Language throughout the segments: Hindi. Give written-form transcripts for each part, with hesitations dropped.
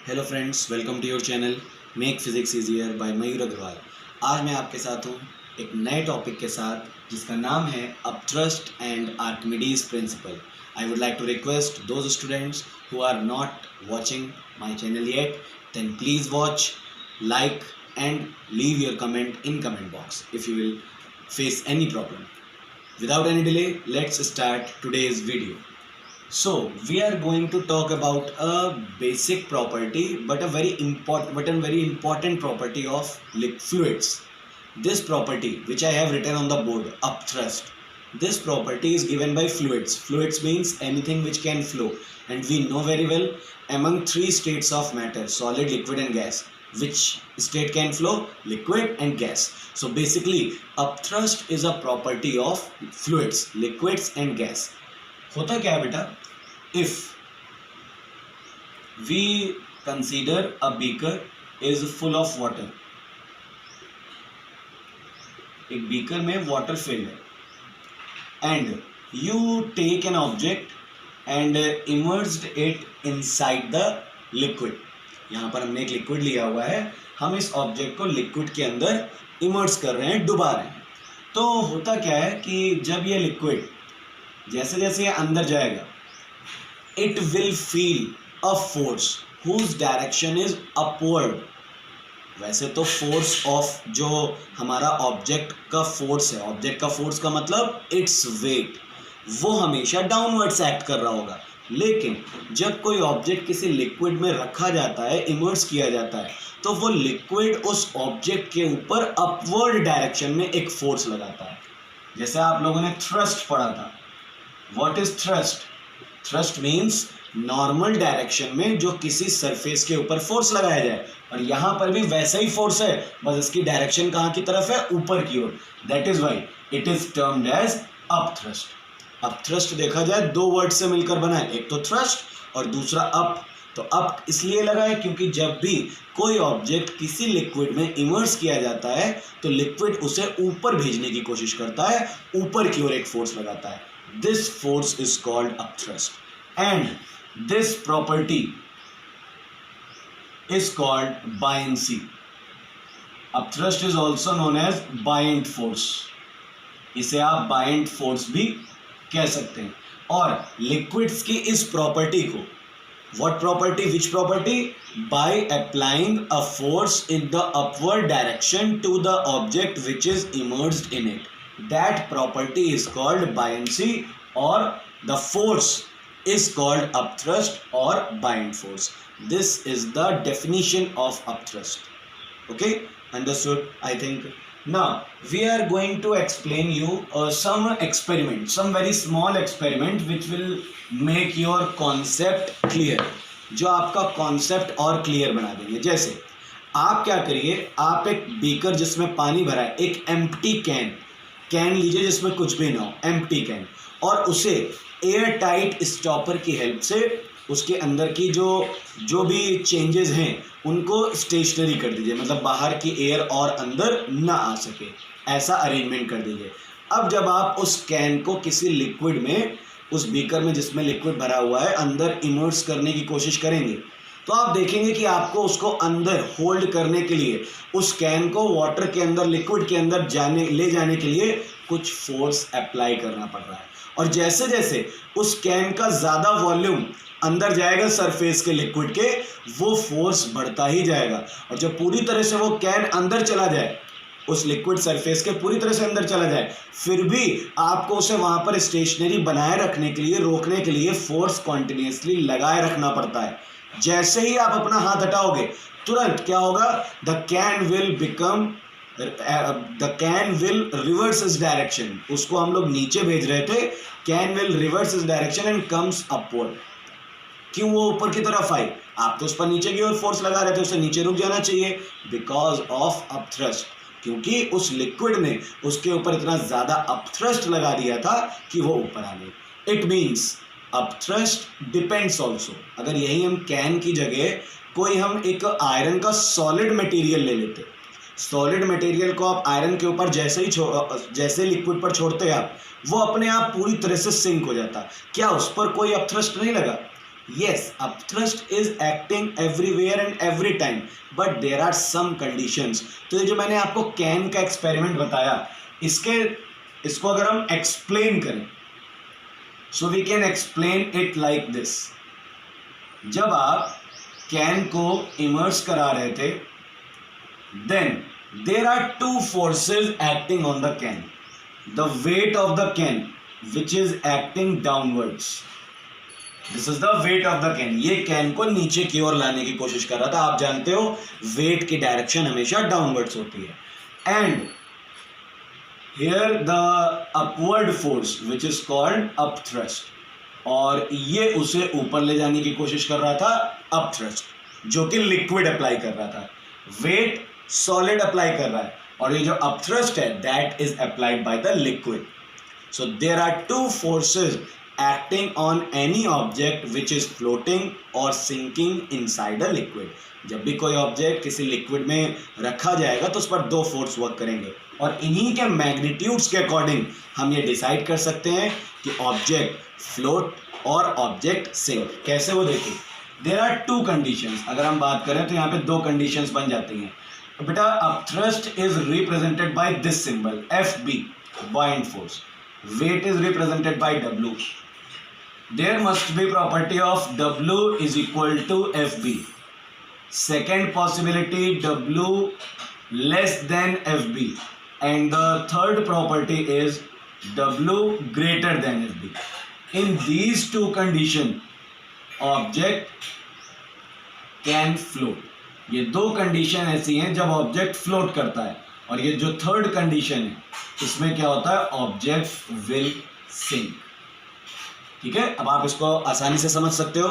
Hello friends, welcome to your channel make physics easier by Mayur Agrawal. आज मैं आपके साथ हूँ एक नए टॉपिक के साथ जिसका नाम है upthrust and Archimedes principle. I would like to request those students who are not watching my channel yet, then please watch, like and leave your comment in comment box if you will face any problem. Without any delay, let's start today's video. So we are going to talk about a basic property, but a very important property of fluids. This property, which I have written on the board, upthrust. This property is given by fluids. Fluids means anything which can flow, and we know very well among three states of matter: solid, liquid, and gas. Which state can flow? Liquid and gas. So basically, upthrust is a property of fluids, liquids, and gas. होता क्या है बेटा? If we consider a beaker is full of water, एक बीकर में वाटर फिल है, and you take an object and emerged it inside the liquid. यहाँ पर हमने एक लिक्विड लिया हुआ है, हम इस ऑब्जेक्ट को लिक्विड के अंदर इमर्ज कर रहे हैं, डुबा रहे हैं। तो होता क्या है कि जब ये लिक्विड जैसे जैसे ये अंदर जाएगा, it will feel a force whose direction is upward. वैसे तो फोर्स ऑफ जो हमारा ऑब्जेक्ट का फोर्स है, ऑब्जेक्ट का फोर्स का मतलब इट्स वेट, वो हमेशा डाउनवर्ड्स एक्ट कर रहा होगा। लेकिन जब कोई ऑब्जेक्ट किसी लिक्विड में रखा जाता है, इमर्ज किया जाता है, तो वो लिक्विड उस ऑब्जेक्ट के ऊपर अपवर्ड डायरेक्शन में एक फोर्स लगाता है। जैसे आप लोगों ने थ्रस्ट पढ़ा था। What is thrust? Thrust means normal direction में जो किसी सरफेस के ऊपर फोर्स लगाया जाए, और यहाँ पर भी वैसा ही फोर्स है, बस इसकी डायरेक्शन कहाँ की तरफ है? ऊपर की ओर। That is why it is termed as upthrust. Upthrust देखा जाए दो वर्ड से मिलकर बना है, एक तो थ्रस्ट और दूसरा अप। तो अप इसलिए लगा है क्योंकि जब भी कोई ऑब्जेक्ट किसी लिक्विड में इमर्स किया जाता है तो लिक्विड उसे ऊपर भेजने की कोशिश करता है, ऊपर की ओर एक फोर्स लगाता है। This force is called upthrust and this property is called buoyancy. Upthrust is also known as buoyant force. इसे आप buoyant force भी कह सकते हैं। और liquids की इस प्रॉपर्टी को, what property, which property? By applying a force in the upward direction to the object which is immersed in it. That property is called buoyancy, or the force is called upthrust or buoyant force. This is the definition of upthrust. Okay, understood, I think. Now we are going to explain you some experiment, some very small experiment which will make your concept clear, जो आपका concept और clear बना देंगे। जैसे आप क्या करिए, आप एक बीकर जिसमें पानी भरा है, एक empty कैन लीजिए जिसमें कुछ भी ना हो, empty कैन, और उसे एयर टाइट स्टॉपर की हेल्प से उसके अंदर की जो भी चेंजेस हैं उनको स्टेशनरी कर दीजिए, मतलब बाहर की एयर और अंदर ना आ सके, ऐसा अरेंजमेंट कर दीजिए। अब जब आप उस कैन को किसी लिक्विड में, उस बीकर में जिसमें लिक्विड भरा हुआ है, अंदर इमर्स करने की कोशिश करेंगे, तो आप देखेंगे कि आपको उसको अंदर होल्ड करने के लिए, उस कैन को वाटर के अंदर, लिक्विड के अंदर ले जाने के लिए कुछ फोर्स अप्लाई करना पड़ रहा है। और जैसे जैसे उस कैन का ज़्यादा वॉल्यूम अंदर जाएगा सरफेस के लिक्विड के, वो फोर्स बढ़ता ही जाएगा। और जब पूरी तरह से वो कैन अंदर चला जाए, उस लिक्विड सरफेस के पूरी तरह से अंदर चला जाए, फिर भी आपको उसे वहाँ पर स्टेशनरी बनाए रखने के लिए, रोकने के लिए फोर्स कॉन्टिन्यूसली लगाए रखना पड़ता है। जैसे ही आप अपना हाथ हटाओगे, तुरंत क्या होगा? द कैन विल रिवर्स इस डायरेक्शन। उसको हम लोग नीचे भेज रहे थे, कैन विल रिवर्स इस डायरेक्शन एंड कम्स अपवर्ड। क्यों वो ऊपर की तरफ आई? आप तो उस पर नीचे की ओर फोर्स लगा रहे थे, उसे नीचे रुक जाना चाहिए, बिकॉज ऑफ अपथ्रस्ट। क्योंकि उस लिक्विड ने उसके ऊपर इतना ज्यादा अपथ्रस्ट लगा दिया था कि वो ऊपर आ गई। It means upthrust depends also. अगर यही हम कैन की जगह कोई हम एक आयरन का सॉलिड मटेरियल ले लेते, सॉलिड मटेरियल को आप आयरन के ऊपर जैसे लिक्विड पर छोड़ते हैं आप, वो अपने आप पूरी तरह से सिंक हो जाता। क्या उस पर कोई अपथ्रस्ट नहीं लगा? Yes, upthrust is acting everywhere and every time, but there are some conditions. तो ये जो मैंने आपको कैन का एक्सपेरिमेंट बताया, इसको अगर हम एक्सप्लेन करें, so we can explain it like this. जब आप कैन को इमर्स करा रहे थे, then there are two forces acting on the can. The weight of the can which is acting downwards, this is the weight of the can. ये कैन को नीचे की ओर लाने की कोशिश कर रहा था. आप जानते हो वेट की डायरेक्शन हमेशा डाउनवर्ड्स होती है. And here the upward force which is called upthrust, और ये उसे ऊपर ले जाने की कोशिश कर रहा था अपथ्रस्ट, जो कि लिक्विड अप्लाई कर रहा था. वेट सॉलिड अप्लाई कर रहा है, और ये जो अपथ्रस्ट है that is applied by the liquid. So there are two forces acting on any object which is floating or sinking inside a liquid. जब भी कोई ऑब्जेक्ट किसी लिक्विड में रखा जाएगा तो उस पर दो फोर्स वर्क करेंगे, और इन्हीं के मैग्नीट्यूड्स के अकॉर्डिंग हम ये डिसाइड कर सकते हैं कि ऑब्जेक्ट फ्लोट और ऑब्जेक्ट सिंक. कैसे, वो देखिए. There are two conditions. अगर हम बात करें तो यहाँ पे दो कंडीशंस बन जाती हैं. बेटा, upthrust is represented by this symbol FB, bind force. Weight is represented by W. There must be property of W is equal to FB. Second possibility, W less than FB. And the third property is W greater than FB. In these two conditions, object can float. ये दो कंडीशन ऐसी हैं जब ऑब्जेक्ट फ्लोट करता है, और ये जो थर्ड कंडीशन है इसमें क्या होता है, ऑब्जेक्ट विल सिंक. ठीक है, अब आप इसको आसानी से समझ सकते हो.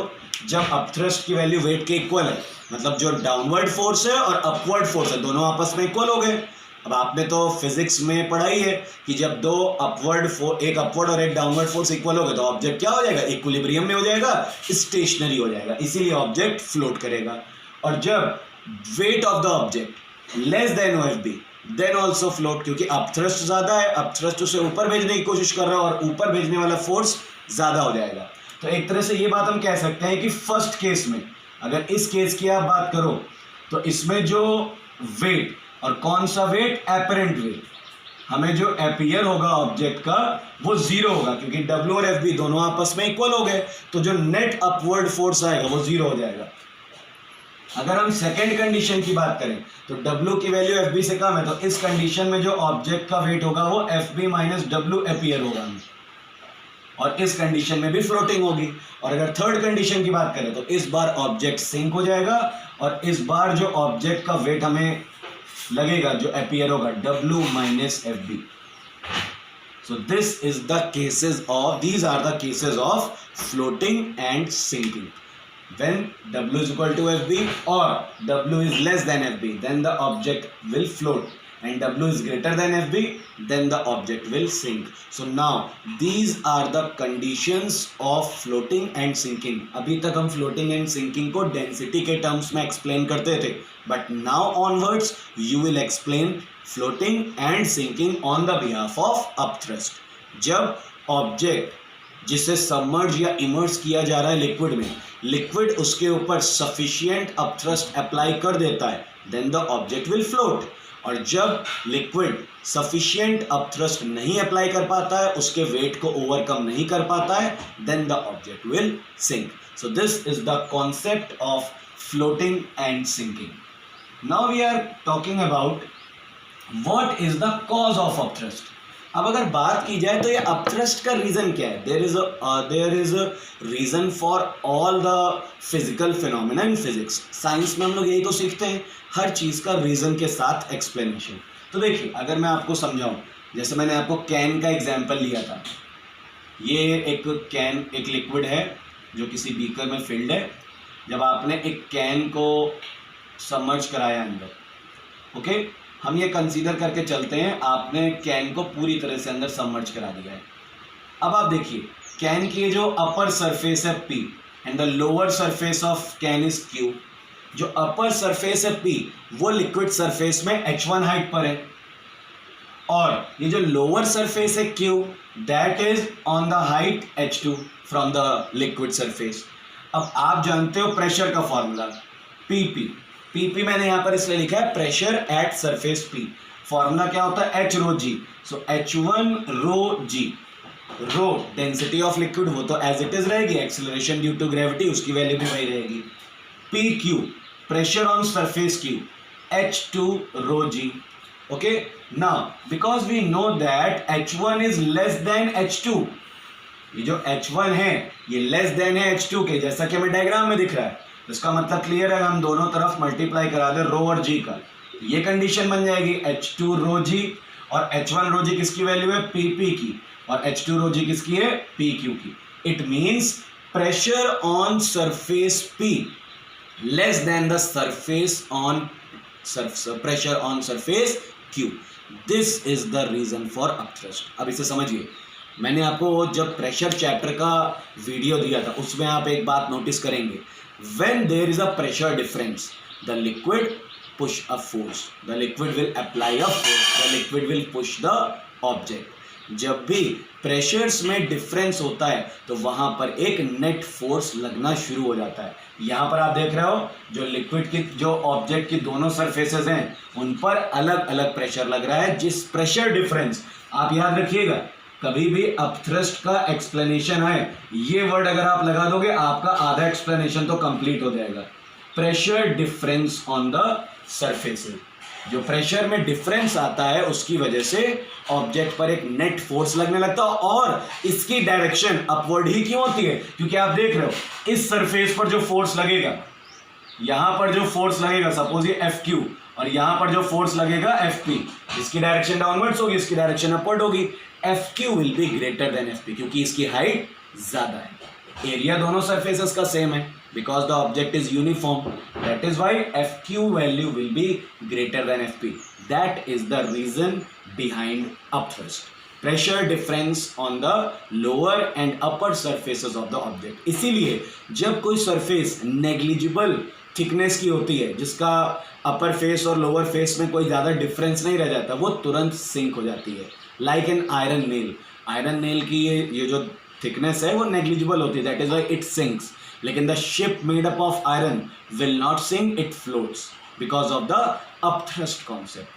जब अपथ्रस्ट की वैल्यू वेट के इक्वल है, मतलब जो डाउनवर्ड फोर्स है और अपवर्ड फोर्स है दोनों आपस में इक्वल हो गए. अब आपने तो फिजिक्स में पढ़ा ही है कि जब दो एक अपवर्ड और एक डाउनवर्ड फोर्स इक्वल हो गए तो ऑब्जेक्ट क्या हो जाएगा, इक्विलिब्रियम में हो जाएगा, स्टेशनरी हो जाएगा, इसीलिए ऑब्जेक्ट फ्लोट करेगा. और जब weight of the object less than FB, then also float, क्योंकि अपथ्रस्ट ज्यादा है, अपथ्रस्ट उसे ऊपर भेजने की कोशिश कर रहा है और ऊपर भेजने वाला फोर्स ज्यादा हो जाएगा. तो एक तरह से ये बात हम कह सकते हैं कि फर्स्ट केस में, अगर इस केस की आप बात करो तो इसमें जो वेट, और कौन सा वेट, एपरेंट वेट, हमें जो अपीयर होगा ऑब्जेक्ट का वो जीरो होगा, क्योंकि W और FB दोनों आपस में इक्वल हो गए, तो जो नेट अपवर्ड फोर्स आएगा वो जीरो हो जाएगा. अगर हम सेकेंड कंडीशन की बात करें तो W की वैल्यू FB से कम है, तो इस कंडीशन में जो ऑब्जेक्ट का वेट होगा वो FB माइनस W अपीयर होगा, और इस कंडीशन में भी फ्लोटिंग होगी. और अगर थर्ड कंडीशन की बात करें तो इस बार ऑब्जेक्ट सिंक हो जाएगा, और इस बार जो ऑब्जेक्ट का वेट हमें लगेगा जो अपीयर होगा W minus FB. So these are the cases of floating and sinking. When W is equal to FB or W is less than FB, then the object will float, and W is greater than FB, then the object will sink. So now these are the conditions of floating and sinking. अभी तक हम floating and sinking को density के terms में explain करते थे, but now onwards you will explain floating and sinking on the behalf of upthrust. जब object जिसे सबमर्ज या इमर्स किया जा रहा है लिक्विड में, लिक्विड उसके ऊपर सफिशिएंट अपथ्रस्ट अप्लाई कर देता है, then the object will float. और जब लिक्विड सफिशिएंट अपथ्रस्ट नहीं अप्लाई कर पाता है, उसके वेट को ओवरकम नहीं कर पाता है, then the object will sink. So this is the concept of floating and sinking. Now we are talking about what is the cause of upthrust. अब अगर बात की जाए तो ये अपथ्रस्ट का रीज़न क्या है. There is a reason for all the physical phenomena in physics. Science में हम लोग यही तो सीखते हैं, हर चीज़ का रीज़न के साथ एक्सप्लेनेशन. तो देखिए, अगर मैं आपको समझाऊं, जैसे मैंने आपको कैन का एग्जाम्पल लिया था. ये एक लिक्विड है जो किसी बीकर में फिल्ड है. जब आपने एक कैन को सबमर्ज कराया अंदर, ओके, हम ये कंसीडर करके चलते हैं आपने कैन को पूरी तरह से अंदर सबमर्ज करा दिया है. अब आप देखिए, कैन की जो अपर सरफेस है P and the lower surface of can is Q. जो अपर सरफेस है P वो लिक्विड सरफेस में H1 हाइट पर है, और ये जो लोअर सरफेस है Q that is on the height H2 from the liquid surface. अब आप जानते हो प्रेशर का फॉर्मूला पीपी, पीपी मैंने यहां पर इसलिए लिखा है pressure at surface P, formula क्या होता है h rho g, so H1 rho g, rho density of liquid वो तो एज इट इज रहेगी, एक्सेलरेशन ड्यू टू ग्रेविटी उसकी वैल्यू भी वही रहेगी, P Q pressure on surface Q, H2 rho g. Okay, now because we know that H1 is less than H2, ये जो H1 है ये लेस देन है H2 के, जैसा कि हमें डायग्राम में दिख रहा है, इसका मतलब क्लियर है, हम दोनों तरफ मल्टीप्लाई करा दे रो और जी का, ये कंडीशन बन जाएगी H2 रो जी, और H1 रो जी किसकी वैल्यू है PP की, और H2 रो जी किसकी है PQ की. It means pressure on surface P less than the surface on pressure on surface Q. This is the reason for upthrust. अब इसे समझिए, मैंने आपको जब प्रेशर चैप्टर का वीडियो दिया था उसमें आप एक बात नोटिस करेंगे, when there is a pressure difference the liquid push a force, the liquid will apply a force, the liquid will push the object. जब भी प्रेशर्स में डिफरेंस होता है तो वहां पर एक नेट फोर्स लगना शुरू हो जाता है. यहां पर आप देख रहे हो जो लिक्विड की जो ऑब्जेक्ट की दोनों सरफेसेस हैं उन पर अलग अलग प्रेशर लग रहा है. जिस प्रेशर डिफरेंस, आप याद रखिएगा कभी भी अपथ्रस्ट का एक्सप्लेनेशन है ये वर्ड अगर आप लगा दोगे आपका आधा एक्सप्लेनेशन तो कंप्लीट हो जाएगा. Pressure difference on the surfaces, जो प्रेशर में डिफरेंस आता है उसकी वजह से ऑब्जेक्ट पर एक नेट फोर्स लगने लगता है, और इसकी डायरेक्शन अपवर्ड ही क्यों होती है, क्योंकि आप देख रहे हो इस सरफेस पर जो फोर्स लगेगा, यहां पर जो फोर्स लगेगा सपोज ये FQ, और यहां पर जो फोर्स लगेगा FP, इसकी डायरेक्शन डाउनवर्ड्स होगी, इसकी डायरेक्शन अपवर्ड होगी. FQ will be greater than FP क्योंकि इसकी हाइट ज्यादा है. एरिया दोनों सरफेसेस का सेम है because the object is uniform, that is why FQ value will be greater than FP. That is the reason behind upthrust. Pressure difference on the lower and upper surfaces of the object. इसीलिए जब कोई surface negligible thickness की होती है जिसका upper face और lower face में कोई ज़्यादा difference नहीं रह जाता, वो तुरंत sink हो जाती है. Like an iron nail. Iron nail की ये जो thickness है वो negligible होती है, that is why it sinks. लेकिन the ship made up of iron will not sink, it floats because of the upthrust concept.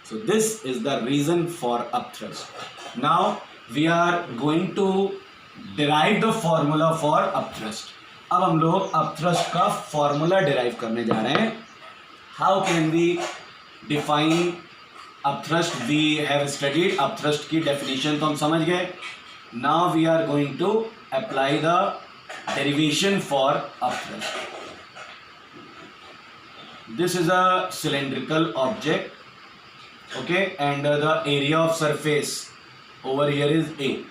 So this is the reason for upthrust. Now we are going to derive the formula for upthrust. अब हम लोग upthrust का formula derive करने जा रहे हैं. How can we define upthrust? We have studied upthrust की definition तो हम समझ गए. Now we are going to apply the derivation for upthrust. This is a cylindrical object, okay, and the area of surface over here is A.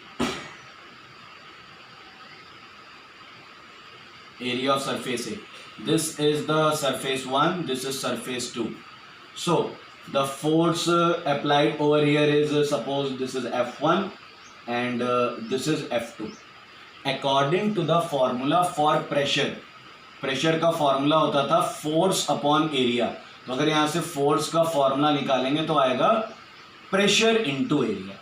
Area of surface A. This is the surface 1, this is surface 2. So the force applied over here is suppose this is F1 and this is F2. According to the formula for pressure, pressure का फॉर्मूला होता था फोर्स अपॉन एरिया, तो अगर यहाँ से फोर्स का फॉर्मूला निकालेंगे तो आएगा प्रेशर इनटू एरिया.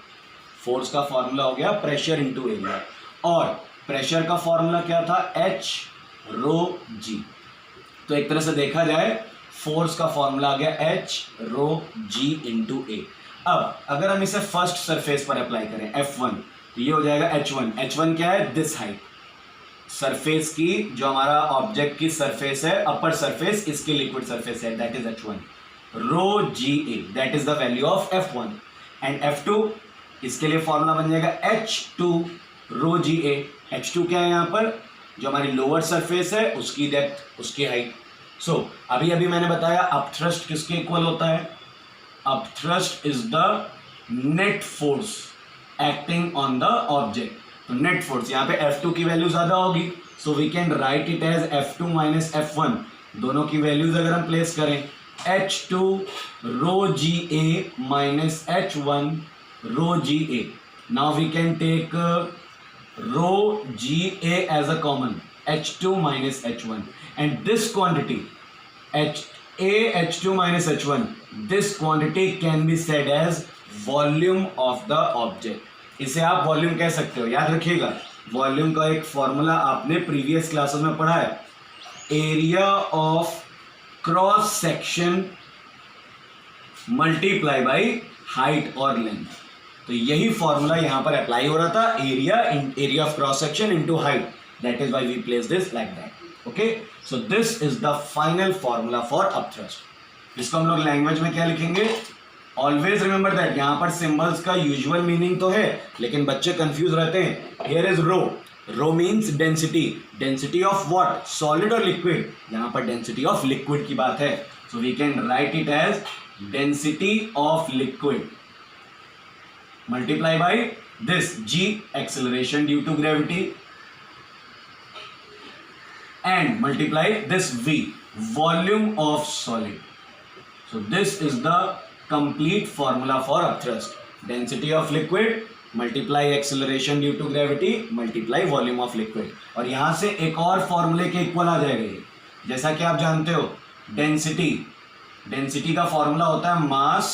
फोर्स का फॉर्मूला हो गया प्रेशर इनटू एरिया, और प्रेशर का फॉर्मूला क्या था H रो जी. तो एक तरह से देखा जाए फोर्स का फॉर्मूला आ गया H रो जी इंटू ए. अब अगर हम इसे फर्स्ट सरफेस पर अप्लाई करें F1, ये हो जाएगा H1. H1 क्या है, दिस हाइट, सरफेस की जो हमारा ऑब्जेक्ट की सरफेस है अपर सरफेस, इसकी लिक्विड सरफेस है, that is H1. Rho g A that is the value of F1, and F2 इसके लिए फॉर्मूला बन जाएगा H2 रो जी ए. H2 क्या है यहाँ पर, जो हमारी लोअर सरफेस है उसकी डेप्थ, उसकी हाइट. सो अभी अभी मैंने बताया अपथ्रस्ट किसके इक्वल होता है, upthrust is the net force acting on the object. तो नेट फोर्स यहाँ पे F2 की वैल्यू ज्यादा होगी, so we can write it as F2 minus F1. दोनों की वैल्यूज अगर हम प्लेस करें H2 rho g A minus H1 rho g A. Now we can take rho g A as a common, H2 minus H1, and this quantity H2 minus H1, this quantity can be said as volume of the object. इसे आप वॉल्यूम कह सकते हो. याद रखिएगा वॉल्यूम का एक फॉर्मूला आपने प्रीवियस क्लासेस में पढ़ा है, area of cross section multiply by height और लेंथ। तो यही फॉर्मूला यहां पर अप्लाई हो रहा था, area of cross section into height, that is why we place this like that. Okay, so this is the final formula for upthrust. इसको हम लोग लैंग्वेज में क्या लिखेंगे, ऑलवेज रिमेंबर दैट, यहां पर सिंबल्स का यूजुअल मीनिंग तो है लेकिन बच्चे कंफ्यूज रहते हैं। Here is rho, rho means density, density of what, solid और लिक्विड, यहां पर डेंसिटी ऑफ लिक्विड की बात है। So we can write it as density of liquid multiply by this g, acceleration due to gravity, and multiply this v, volume of solid. So this is the complete formula for upthrust, density of liquid multiply acceleration due to gravity multiply volume of liquid। और यहां से एक और फॉर्मूले के इक्वल आ जाएगा ये, जैसा कि आप जानते हो डेंसिटी, डेंसिटी का फॉर्मूला होता है mass,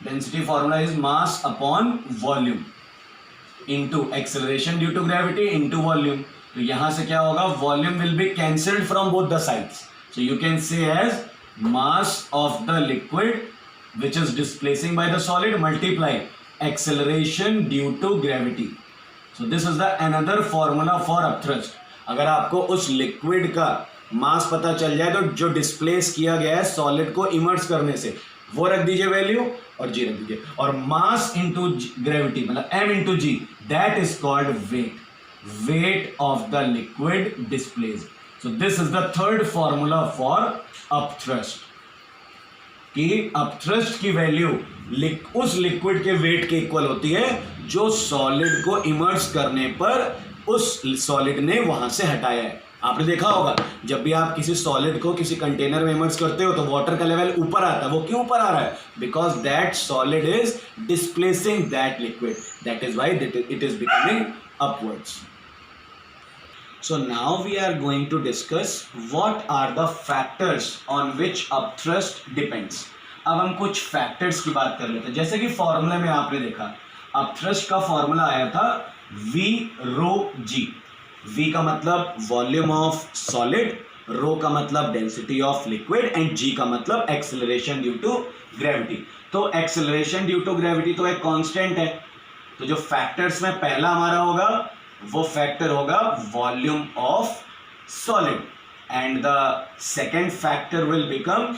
density formula is mass upon volume into acceleration due to gravity into volume. तो यहां से क्या होगा, volume will be cancelled from both the sides, so you can say as mass of the liquid which is displacing by the solid multiply acceleration due to gravity. So this is the another formula for upthrust. अगर आपको उस लिक्विड का मास पता चल जाए तो जो डिस्प्लेस किया गया है सॉलिड को इमर्स करने से, वो रख दीजिए वैल्यू और जी रख दीजिए, और मास इंटू ग्रेविटी मतलब m into g, that is called weight, weight of the liquid displaced. So this is the third formula for upthrust, कि अपथ्रस्ट की वैल्यू उस लिक्विड के वेट के इक्वल होती है जो सॉलिड को इमर्स करने पर उस सॉलिड ने वहां से हटाया है। आपने देखा होगा जब भी आप किसी सॉलिड को किसी कंटेनर में इमर्स करते हो तो वाटर का लेवल ऊपर आता है, वो क्यों ऊपर आ रहा है, because that solid is displacing that liquid, that is why it is becoming upwards. So now we are going to discuss what are the factors on which upthrust depends. अब हम कुछ फैक्टर्स की बात कर लेते हैं। जैसे कि फॉर्मूले में आपने देखा अपथ्रस्ट का फॉर्मूला आया था V रो G। V का मतलब वॉल्यूम ऑफ सॉलिड, रो का मतलब density of liquid and G का मतलब एक्सेलरेशन ड्यू टू ग्रेविटी। तो एक्सेलरेशन ड्यू टू ग्रेविटी तो एक कांस्टेंट है, तो जो फैक्टर्स में पहला हमारा होगा वो फैक्टर होगा volume of solid and the second factor will become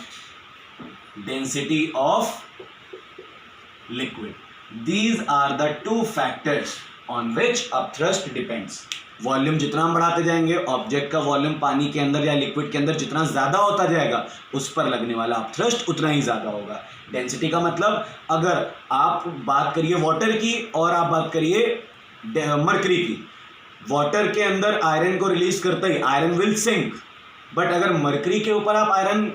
density of liquid. These are the two factors on which upthrust depends। Volume जितना हम बढ़ाते जाएंगे, ऑब्जेक्ट का वॉल्यूम पानी के अंदर या लिक्विड के अंदर जितना ज्यादा होता जाएगा उस पर लगने वाला अपथ्रस्ट उतना ही ज्यादा होगा। डेंसिटी का मतलब अगर आप बात करिए वाटर की और आप बात करिए मरकरी की, वाटर के अंदर आयरन को रिलीज करते ही आयरन विल सिंक, बट अगर मरकरी के ऊपर आप आयरन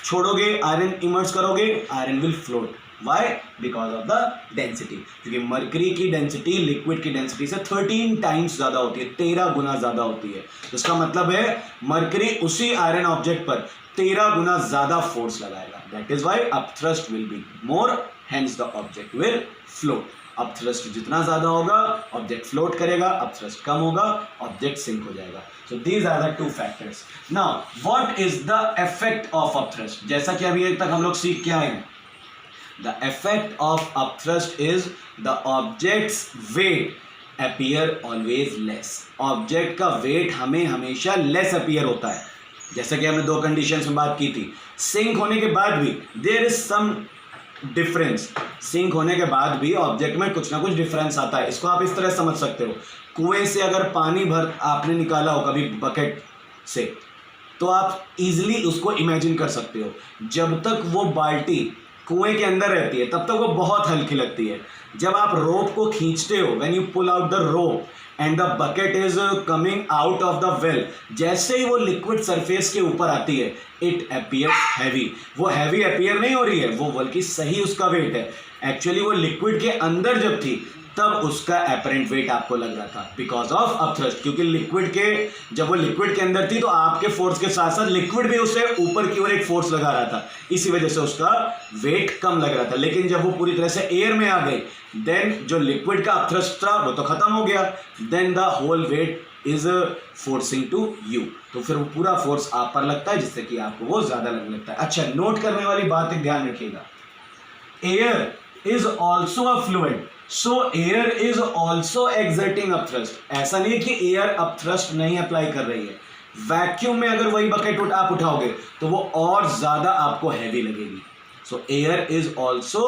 छोड़ोगे, आयरन इमर्स करोगे, iron will float. Why? Because of the density, क्योंकि मरकरी की डेंसिटी लिक्विड की डेंसिटी से 13 टाइम्स ज्यादा होती है, 13 गुना ज्यादा होती है। इसका मतलब है मरकरी उसी आयरन ऑब्जेक्ट पर 13 गुना ज्यादा फोर्स लगाएगा। That is why upthrust will be more, hence the object will float. Upthrust जितना ज्यादा होगा ऑब्जेक्ट फ्लोट करेगा, अपथ्रस्ट कम होगा ऑब्जेक्ट सिंक हो जाएगा। So these are the two factors. Now what is the effect of upthrust? जैसा कि अभी तक हम लोग सीख के आए हैं, the effect of upthrust is the object's weight appear always less। Object का वेट हमें हमेशा लेस अपीयर होता है। जैसा कि हमने दो कंडीशंस में बात की थी, सिंक होने के बाद भी there is some difference, sink होने के बाद भी ऑब्जेक्ट में कुछ ना कुछ डिफरेंस आता है। इसको आप इस तरह समझ सकते हो, कुएं से अगर पानी भर आपने निकाला हो कभी बकेट से, तो आप इजीली उसको इमेजिन कर सकते हो। जब तक वो बाल्टी कुएं के अंदर रहती है तब तक वो बहुत हल्की लगती है। जब आप रोप को खींचते हो, when you pull out the rope and the bucket is coming out of the well, जैसे ही वो लिक्विड सरफेस के ऊपर आती है इट अपीयर्स हैवी। वो हैवी अपीयर नहीं हो रही है, वो बल्कि सही उसका वेट है। एक्चुअली वो लिक्विड के अंदर जब थी तब उसका एपरेंट वेट आपको लग रहा था बिकॉज ऑफ अपथ्रस्ट, क्योंकि लिक्विड के जब वो लिक्विड के अंदर थी तो आपके फोर्स के साथ साथ लिक्विड भी उसे ऊपर की ओर एक फोर्स लगा रहा था, इसी वजह से उसका वेट कम लग रहा था। लेकिन जब वो पूरी तरह से एयर में आ गई देन जो लिक्विड का अपथ्रस्ट था वो तो खत्म हो गया, then the whole weight is forcing to you, तो फिर वो पूरा फोर्स आप पर लगता है जिससे कि आपको वो ज्यादा लगने लगता है। अच्छा, नोट करने वाली बात एक ध्यान रखिएगा, air is also a fluid, so air is also exerting upthrust. ऐसा नहीं है कि एयर अपथ्रस्ट नहीं अप्लाई कर रही है, वैक्यूम में अगर वही बकेट आप उठाओगे तो वो और ज्यादा आपको हैवी लगेगी। So air is also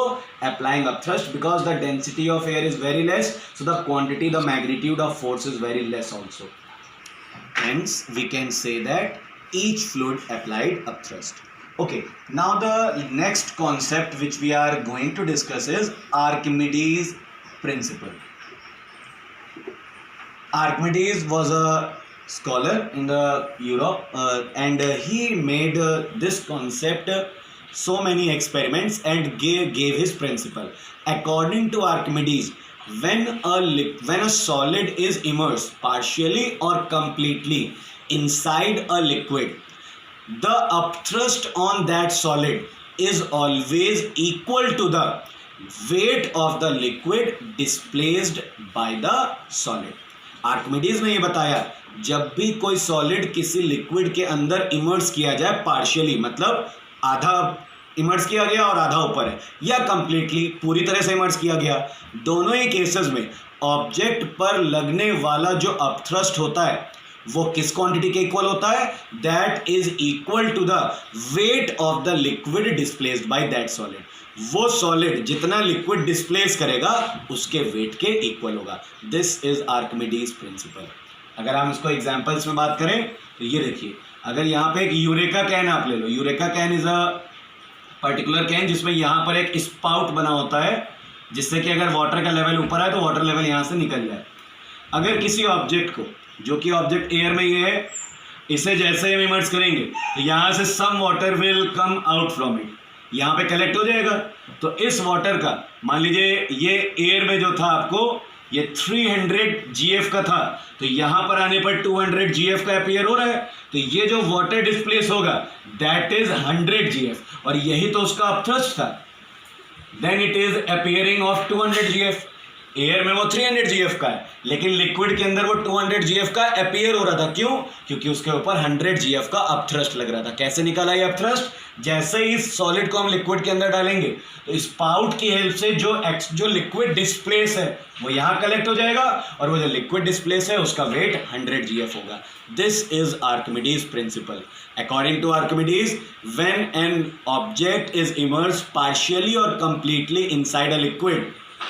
applying upthrust because the density of air is very less, so the quantity, the magnitude of force is very less also. Hence we can say that each fluid applied upthrust. Okay, now the next concept which we are going to discuss is Archimedes principle. Archimedes was a scholar in the Europe and he made this concept so many experiments and gave his principle. According to Archimedes, when a solid is immersed partially or completely inside a liquid, the upthrust on that solid is always equal to the weight of the liquid displaced by the solid. Archimedes ने ये बताया, जब भी कोई सॉलिड किसी लिक्विड के अंदर इमर्स किया जाए पार्शियली, मतलब आधा इमर्स किया गया और आधा ऊपर है, या कंप्लीटली पूरी तरह से इमर्स किया गया, दोनों ही केसेस में ऑब्जेक्ट पर लगने वाला जो अपथ्रस्ट होता है वो किस क्वांटिटी के इक्वल होता है? That is equal to the weight of the liquid displaced by that solid. वो सॉलिड जितना लिक्विड डिस्प्लेस करेगा उसके वेट के इक्वल होगा। This is Archimedes principle. अगर हम इसको एग्जांपल्स में बात करें तो ये देखिए, अगर यहाँ पे एक यूरेका कैन आप ले लो, eureka can is a particular can जिसमें यहाँ पर एक स्पाउट बना होता है जिससे कि अगर वाटर का लेवल ऊपर आए तो वाटर लेवल यहाँ से निकल जाए। अगर किसी ऑब्जेक्ट को, जो कि ऑब्जेक्ट एयर में ये है, इसे जैसे हम इमर्स करेंगे तो यहाँ से some water will come out from it, यहाँ पे कलेक्ट हो जाएगा। तो इस वाटर का मान लीजिए ये एयर में जो था आपको ये 300 GF का था, तो यहाँ पर आने पर 200 GF का अपीयर हो रहा है, तो ये जो वाटर डिस्प्लेस होगा दैट इज 100 GF और यही तो उसका अपथ्रस्ट था। Then it is appearing of 200 GF। Air में वो 300 GF का है लेकिन लिक्विड के अंदर वो 200 GF का अपीयर हो रहा था। क्यों? क्योंकि उसके ऊपर 100 GF का अपथ्रस्ट लग रहा था। कैसे निकाला ये अपथ्रस्ट? जैसे ही इस सॉलिड को हम लिक्विड के अंदर डालेंगे तो स्पाउट की हेल्प से जो लिक्विड डिस्प्लेस है वो यहाँ कलेक्ट हो जाएगा और वो जो लिक्विड डिस्प्लेस है उसका वेट 100 GF होगा। This is Archimedes principal. According to Archimedes, when an object is immersed partially or completely inside a liquid,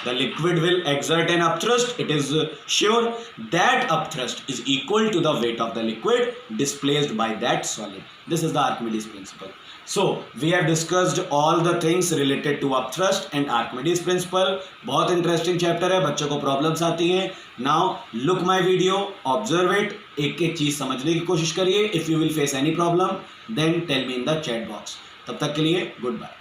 the liquid will exert an upthrust. It is sure that upthrust is equal to the weight of the liquid displaced by that solid. This is the Archimedes principle. So we have discussed all the things related to upthrust and Archimedes principle. बहुत interesting chapter है, बच्चों को problems आती हैं। Now look my video, observe it, एक एक चीज़ समझने की कोशिश करिए। If you will face any problem, then tell me in the chat box. तब तक के लिए goodbye.